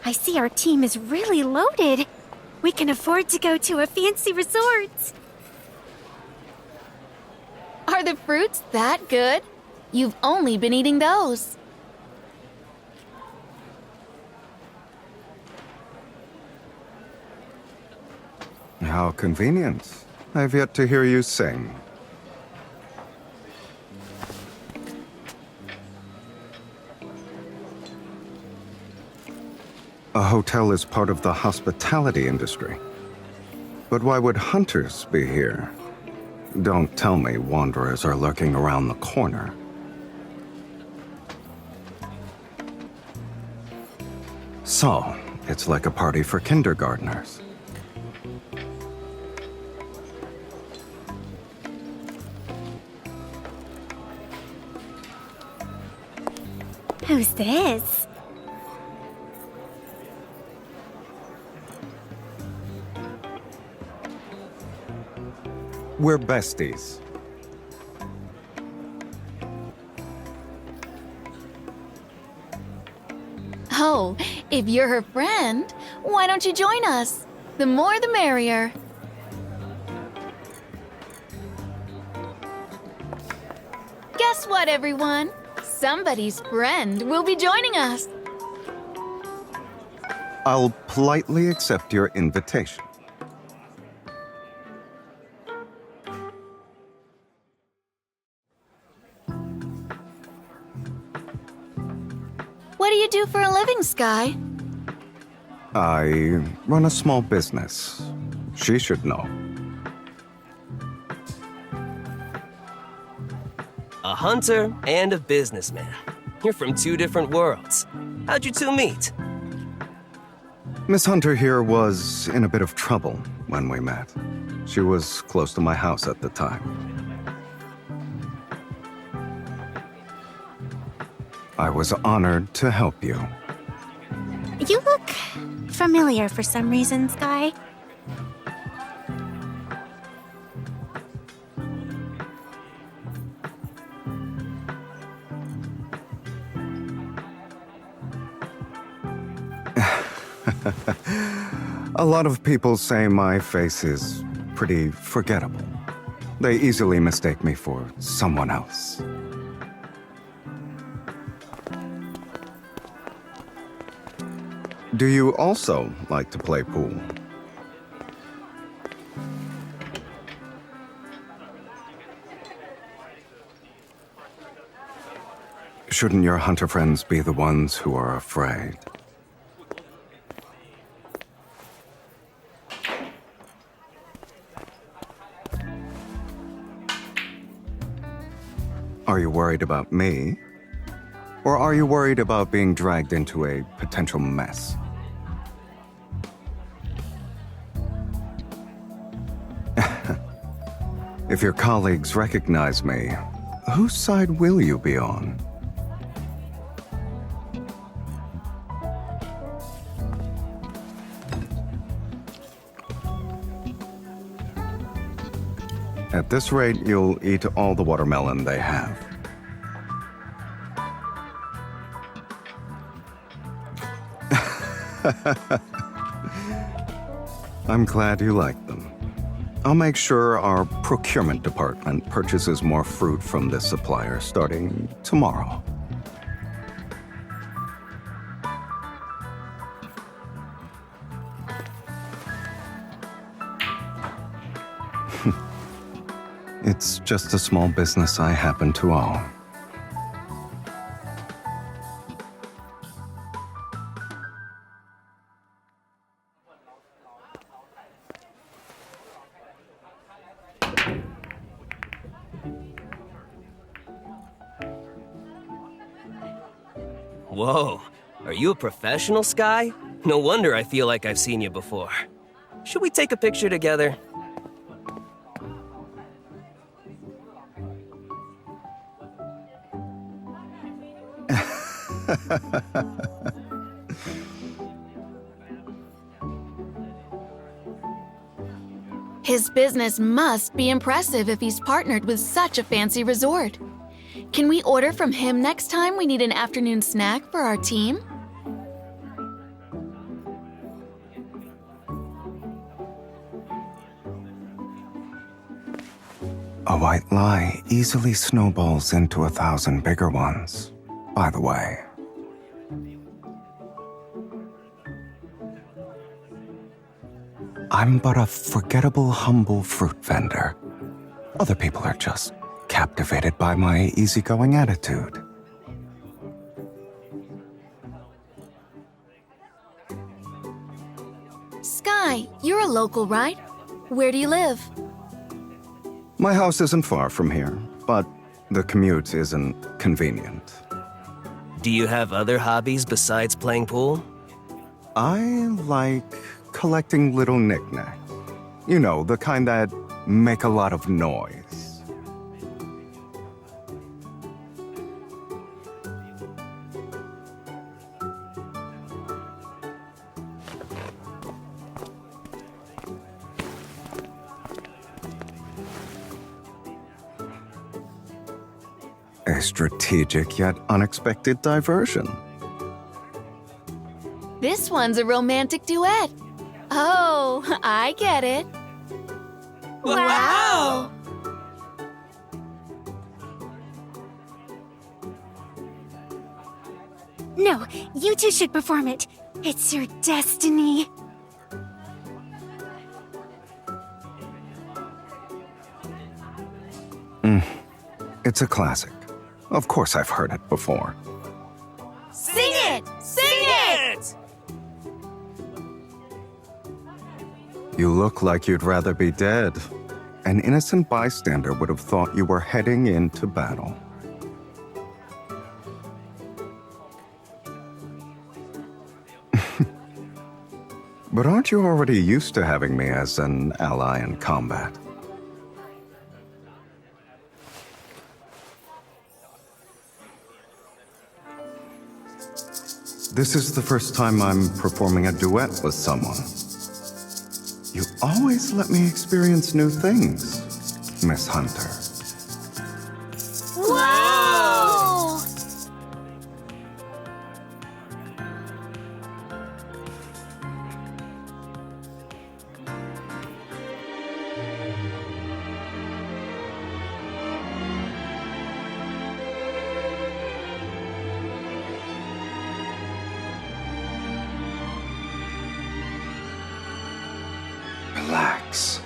I see our team is really loaded. We can afford to go to a fancy resort. Are the fruits that good? You've only been eating those. How convenient. I've yet to hear you sing. A hotel is part of the hospitality industry. But why would hunters be here? Don't tell me wanderers are lurking around the corner. So, it's like a party for kindergartners. Who's this? We're besties. Oh, if you're her friend, why don't you join us? The more the merrier. Guess what, everyone? Somebody's friend will be joining us. I'll politely accept your invitation. What do you do for a living, Sky? I run a small business. She should know. A hunter and a businessman. You're from two different worlds. How'd you two meet? Miss Hunter here was in a bit of trouble when we met. She was close to my house at the time. I was honored to help you. You look familiar for some reason, Sky. A lot of people say my face is pretty forgettable. They easily mistake me for someone else. Do you also like to play pool? Shouldn't your hunter friends be the ones who are afraid? Are you worried about me? Or are you worried about being dragged into a potential mess? If your colleagues recognize me, whose side will you be on? At this rate, you'll eat all the watermelon they have. I'm glad you like them. I'll make sure our procurement department purchases more fruit from this supplier starting tomorrow. It's just a small business I happen to own. Whoa, are you a professional, Sky? No wonder I feel like I've seen you before. Should we take a picture together? His business must be impressive if he's partnered with such a fancy resort. Can we order from him next time we need an afternoon snack for our team? A white lie easily snowballs into 1,000 bigger ones, by the way. I'm but a forgettable, humble fruit vendor. Other people are just captivated by my easygoing attitude. Sky, you're a local, right? Where do you live? My house isn't far from here, but the commute isn't convenient. Do you have other hobbies besides playing pool? I like collecting little knickknacks. You know, the kind that make a lot of noise. A strategic yet unexpected diversion. This one's a romantic duet. Oh, I get it. Wow! No, you two should perform it. It's your destiny. It's a classic. Of course I've heard it before. Sing it! Sing it! You look like you'd rather be dead. An innocent bystander would have thought you were heading into battle. But aren't you already used to having me as an ally in combat? This is the first time I'm performing a duet with someone. You always let me experience new things, Miss Hunter. Wow! Relax.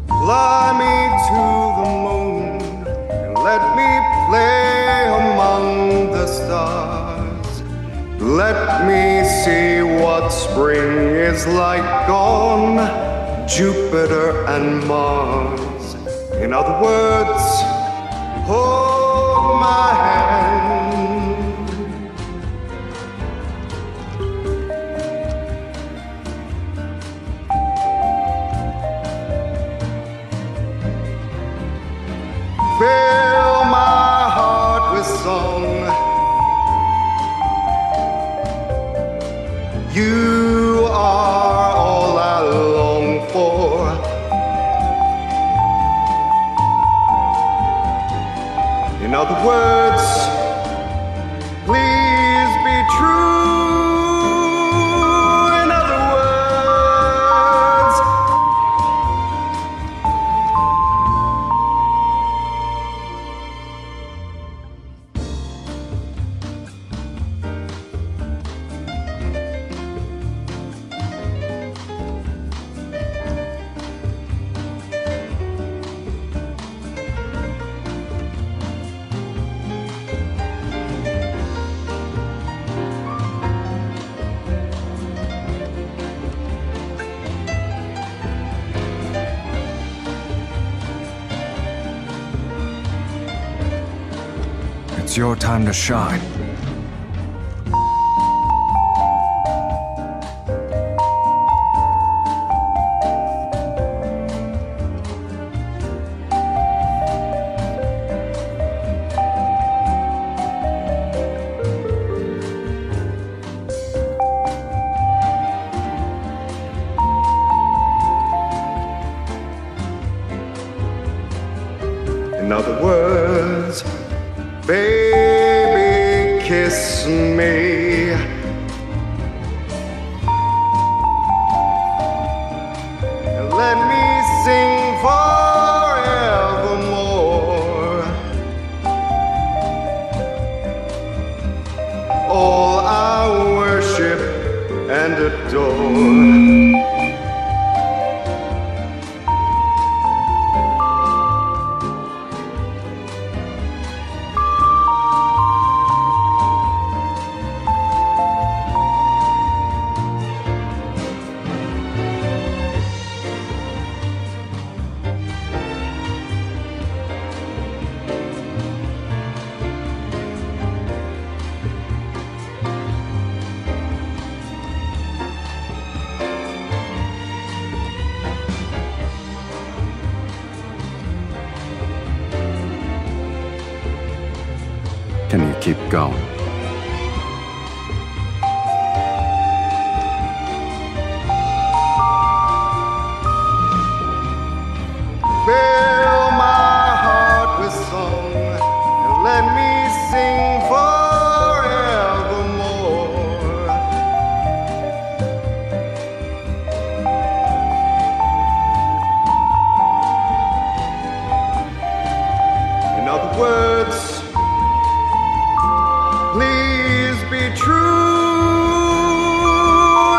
Fly me to the moon and let me play among the stars. Let me see what spring is like on Jupiter and Mars. In other words, hold my hand. Fill my heart with song. You are all I long for. In other words, please be true. In other words, it's your time to shine. In other words, baby, and adore. Can you keep going? Fill my heart with song and let me sing forevermore. In other words, please be true.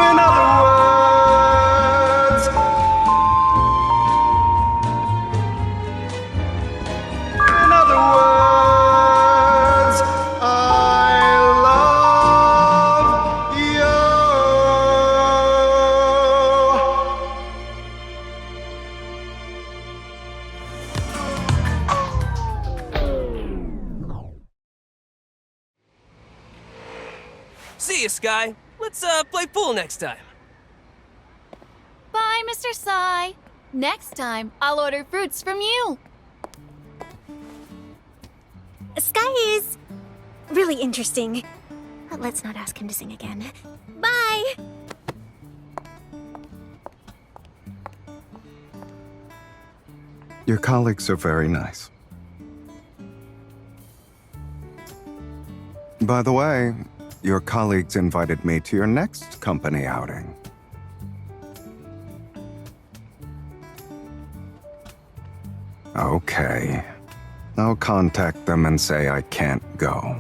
In other words, I love you. See you, Sky. Let's play pool next time. Bye, Mr. Sai. Next time, I'll order fruits from you. Sky is really interesting. But let's not ask him to sing again. Bye! Your colleagues are very nice. By the way, your colleagues invited me to your next company outing. Okay. I'll contact them and say I can't go.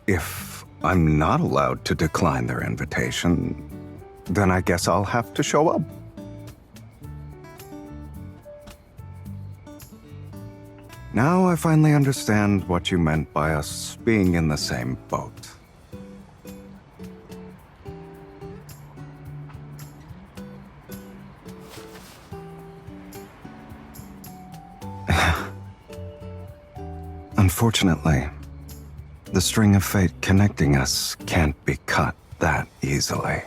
If I'm not allowed to decline their invitation, then I guess I'll have to show up. Now I finally understand what you meant by us being in the same boat. Unfortunately, the string of fate connecting us can't be cut that easily.